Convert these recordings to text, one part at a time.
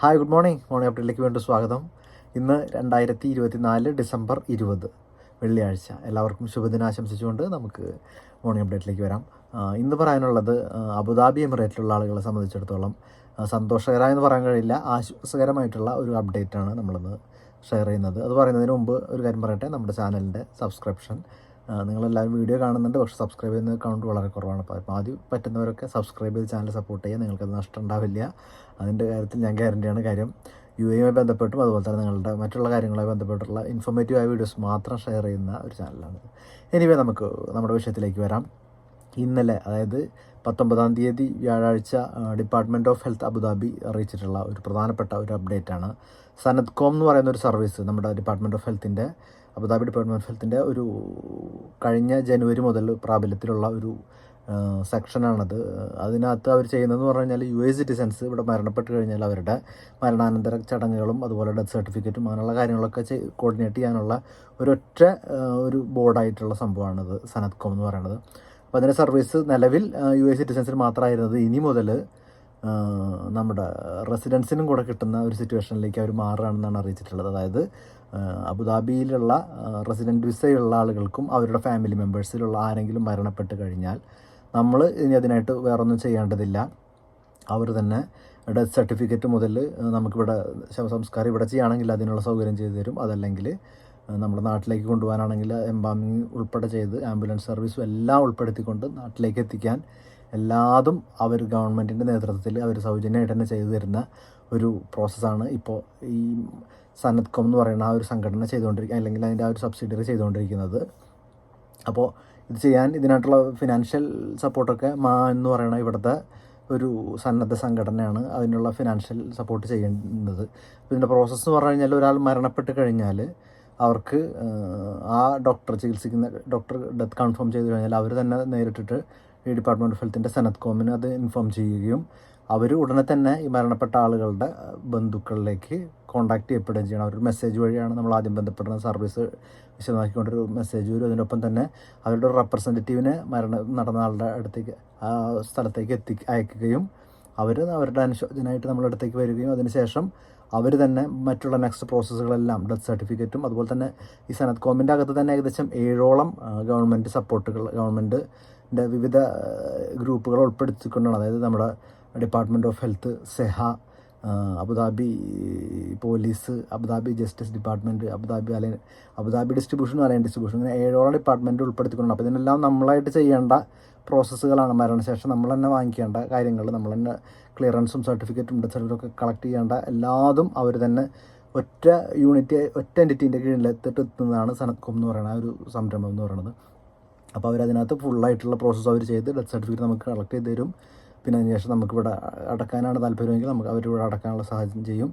Hi, good morning അപ്ഡേറ്റിലേക്ക് വീണ്ടും സ്വാഗതം. ഇന്ന് 2024 ഡിസംബർ 20 വെള്ളിയാഴ്ച. എല്ലാവർക്കും ശുഭദിനം ആശംസിച്ചുകൊണ്ട് നമുക്ക് മോർണിംഗ് അപ്ഡേറ്റിലേക്ക് വരാം. ഇന്ന് പറയാനുള്ളത് അബുദാബി എമിറേറ്റിലുള്ള ആളുകളെ സംബന്ധിച്ചിടത്തോളം സന്തോഷകരമായെന്ന് പറയാൻ കഴിയില്ല, ആശ്വാസകരമായിട്ടുള്ള ഒരു അപ്ഡേറ്റാണ് നമ്മളിന്ന് ഷെയർ ചെയ്യുന്നത്. അത് പറയുന്നതിന് മുമ്പ് ഒരു കാര്യം പറയട്ടെ, നമ്മുടെ ചാനലിൻ്റെ സബ്സ്ക്രിപ്ഷൻ നിങ്ങളെല്ലാവരും വീഡിയോ കാണുന്നുണ്ട്, പക്ഷേ സബ്സ്ക്രൈബ് ചെയ്യുന്ന കൗണ്ട് വളരെ കുറവാണ്. അപ്പോൾ ആദ്യം പറ്റുന്നവരൊക്കെ സബ്സ്ക്രൈബ് ചെയ്ത് ചാനൽ സപ്പോർട്ട് ചെയ്യുക, നിങ്ങൾക്കത് നഷ്ടം ഉണ്ടാവില്ല. അതിൻ്റെ കാര്യത്തിൽ ഞാൻ ഗ്യാരണ്ടിയാണ്. കാര്യം UAE ബന്ധപ്പെട്ടും അതുപോലെ തന്നെ നിങ്ങളുടെ മറ്റുള്ള കാര്യങ്ങളുമായി ബന്ധപ്പെട്ടുള്ള ഇൻഫോർമേറ്റീവായ വീഡിയോസ് മാത്രം ഷെയർ ചെയ്യുന്ന ഒരു ചാനലാണ്. എനിവേ, നമുക്ക് നമ്മുടെ വിഷയത്തിലേക്ക് വരാം. ഇന്നലെ, അതായത് 19-ാം തീയതി വ്യാഴാഴ്ച, ഡിപ്പാർട്ട്മെൻറ്റ് ഓഫ് ഹെൽത്ത് അബുദാബി അറിയിച്ചിട്ടുള്ള ഒരു പ്രധാനപ്പെട്ട ഒരു അപ്ഡേറ്റാണ്. സനത്കോം എന്ന് പറയുന്ന ഒരു സർവീസ് നമ്മുടെ ഡിപ്പാർട്ട്മെൻറ്റ് ഓഫ് ഹെൽത്തിൻ്റെ, അബുദാബി ഡിപ്പാർട്ട്മെൻറ്റ് ഓഫ് ഹെൽത്തിൻ്റെ ഒരു കഴിഞ്ഞ ജനുവരി മുതൽ പ്രാബല്യത്തിലുള്ള ഒരു സെക്ഷനാണത്. അതിനകത്ത് അവർ ചെയ്യുന്നതെന്ന് പറഞ്ഞു കഴിഞ്ഞാൽ UAE സിറ്റിസൻസ് ഇവിടെ മരണപ്പെട്ട് കഴിഞ്ഞാൽ അവരുടെ മരണാനന്തര ചടങ്ങുകളും അതുപോലെ ഡെത്ത് സർട്ടിഫിക്കറ്റും അങ്ങനെയുള്ള കാര്യങ്ങളൊക്കെ കോർഡിനേറ്റ് ചെയ്യാനുള്ള ഒരു ബോർഡായിട്ടുള്ള സംഭവമാണിത് സനത്കോം എന്ന് പറയുന്നത്. അപ്പോൾ അതിൻ്റെ സർവീസ് നിലവിൽ UAE സിറ്റിസൻസിന് മാത്രമായിരുന്നത് ഇനി മുതൽ നമ്മുടെ റെസിഡൻസിനും കൂടെ കിട്ടുന്ന ഒരു സിറ്റുവേഷനിലേക്ക് അവർ മാറുകയാണെന്നാണ് അറിയിച്ചിട്ടുള്ളത്. അതായത് അബുദാബിയിലുള്ള റെസിഡൻറ്റ് വിസയുള്ള ആളുകൾക്കും അവരുടെ ഫാമിലി മെമ്പേഴ്സിലുള്ള ആരെങ്കിലും മരണപ്പെട്ട് കഴിഞ്ഞാൽ നമ്മൾ ഇനി അതിനായിട്ട് വേറൊന്നും ചെയ്യേണ്ടതില്ല. അവർ തന്നെ ഡെത്ത് സർട്ടിഫിക്കറ്റ് മുതൽ നമുക്കിവിടെ ശവസംസ്കാരം ഇവിടെ ചെയ്യുകയാണെങ്കിൽ അതിനുള്ള സൗകര്യം ചെയ്തു തരും. അതല്ലെങ്കിൽ നമ്മുടെ നാട്ടിലേക്ക് കൊണ്ടുപോകാനാണെങ്കിൽ എംബാമിങ് ഉൾപ്പെടെ ചെയ്ത് ആംബുലൻസ് സർവീസും എല്ലാം ഉൾപ്പെടുത്തിക്കൊണ്ട് നാട്ടിലേക്ക് എത്തിക്കാൻ എല്ലാതും അവർ ഗവൺമെൻറ്റിൻ്റെ നേതൃത്വത്തിൽ അവർ സൗജന്യമായിട്ട് തന്നെ ചെയ്തു തരുന്ന ഒരു പ്രോസസ്സാണ് ഇപ്പോൾ ഈ സനത്കോം എന്ന് പറയുന്ന ആ ഒരു സംഘടന ചെയ്തുകൊണ്ടിരിക്കുക, അല്ലെങ്കിൽ അതിൻ്റെ ആ ഒരു സബ്സിഡിയറി ചെയ്തുകൊണ്ടിരിക്കുന്നത്. അപ്പോൾ ഇത് ചെയ്യാൻ ഇതിനായിട്ടുള്ള ഫിനാൻഷ്യൽ സപ്പോർട്ടൊക്കെ എന്ന് പറയുന്ന ഇവിടുത്തെ ഒരു സന്നദ്ധ സംഘടനയാണ് അതിനുള്ള ഫിനാൻഷ്യൽ സപ്പോർട്ട് ചെയ്യുന്നത്. ഇതിൻ്റെ പ്രോസസ്സ് എന്ന് പറഞ്ഞു കഴിഞ്ഞാൽ ഒരാൾ മരണപ്പെട്ട് കഴിഞ്ഞാൽ അവർക്ക് ആ ചികിത്സിക്കുന്ന ഡോക്ടർ ഡെത്ത് കൺഫേം ചെയ്ത് കഴിഞ്ഞാൽ അവർ തന്നെ നേരിട്ടിട്ട് ഈ ഡിപ്പാർട്ട്മെൻറ്റ് ഓഫ് ഹെൽത്തിൻ്റെ സനത്കോമിന് അത് ഇൻഫോം ചെയ്യുകയും അവർ ഉടനെ തന്നെ ഈ മരണപ്പെട്ട ആളുകളുടെ ബന്ധുക്കളിലേക്ക് കോൺടാക്ട് ചെയ്യപ്പെടുകയും ചെയ്യണം. ഒരു മെസ്സേജ് വഴിയാണ് നമ്മൾ ആദ്യം ബന്ധപ്പെടുന്ന സർവീസ് വിശദമാക്കിക്കൊണ്ടൊരു മെസ്സേജ് വരും. അതിനൊപ്പം തന്നെ അവരുടെ ഒരു റെപ്രസെൻറ്റേറ്റീവിനെ നടന്ന ആളുടെ അടുത്തേക്ക് ആ സ്ഥലത്തേക്ക് അയക്കുകയും അവരുടെ അനുശോചനമായിട്ട് നമ്മുടെ അടുത്തേക്ക് വരികയും അതിനുശേഷം അവർ തന്നെ മറ്റുള്ള നെക്സ്റ്റ് പ്രോസസ്സുകളെല്ലാം ഡെത്ത് സർട്ടിഫിക്കറ്റും അതുപോലെ തന്നെ ഈ സനത്കോമിൻ്റെ അകത്ത് തന്നെ ഏകദേശം 7ഓളം ഗവൺമെൻറ് സപ്പോർട്ടുകൾ, ഗവൺമെൻറ്റിൻ്റെ വിവിധ ഗ്രൂപ്പുകൾ ഉൾപ്പെടുത്തിക്കൊണ്ടാണ്, അതായത് നമ്മുടെ department of health, SEHA, Abu Dhabi police, Abu Dhabi justice department, Abu Dhabi ഡിസ്ട്രിബ്യൂഷനും അലൈൻ ഡിസ്ട്രിബ്യൂഷൻ, ഇങ്ങനെ 7ഓളം ഡിപ്പാർട്ട്മെൻറ്റ് ഉൾപ്പെടുത്തിക്കൊണ്ടാണ്. അപ്പോൾ ഇതിനെല്ലാം നമ്മളായിട്ട് ചെയ്യേണ്ട പ്രോസസ്സുകളാണ്. മരണശേഷം നമ്മൾ തന്നെ വാങ്ങിക്കേണ്ട കാര്യങ്ങൾ, നമ്മൾ തന്നെ ക്ലിയറൻസും സർട്ടിഫിക്കറ്റും ഡെത്ത് സർട്ടിഫിക്കറ്റൊക്കെ കളക്ട് ചെയ്യേണ്ട എല്ലാതും അവർ തന്നെ ഒറ്റ എൻറ്റിറ്റീൻ്റെ കീഴിലെത്തിട്ടെത്തുന്നതാണ് സനത്കോം എന്ന് പറയുന്ന ഒരു സംരംഭം എന്ന് പറയുന്നത്. അപ്പോൾ അവരതിനകത്ത് ഫുള്ളായിട്ടുള്ള പ്രോസസ്സ് അവർ ചെയ്ത് ഡെത്ത് സർട്ടിഫിക്കറ്റ് നമുക്ക് കളക്ട് ചെയ്ത് തരും. പിന്നെ അതിനുശേഷം നമുക്കിവിടെ അടക്കാനാണ് താല്പര്യമെങ്കിൽ അവരിവിടെ അടക്കാനുള്ള സാഹചര്യം ചെയ്യും.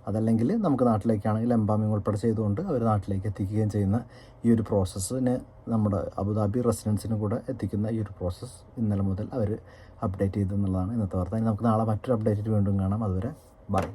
അതല്ലെങ്കിൽ നമുക്ക് നാട്ടിലേക്കാണെങ്കിൽ എംബാമിങ് ഉൾപ്പെടെ ചെയ്തുകൊണ്ട് അവർ നാട്ടിലേക്ക് എത്തിക്കുകയും ചെയ്യുന്ന ഈ ഒരു പ്രോസസ്സിന് നമ്മുടെ അബുദാബി റെസിഡൻസിന് കൂടെ എത്തിക്കുന്ന ഈ ഒരു പ്രോസസ്സ് ഇന്നലെ മുതൽ അവർ അപ്ഡേറ്റ് ചെയ്തെന്നുള്ളതാണ് ഇന്നത്തെ വാർത്ത. നമുക്ക് നാളെ മറ്റൊരു അപ്ഡേറ്റ് വീണ്ടും കാണാം. അതുവരെ ബൈ.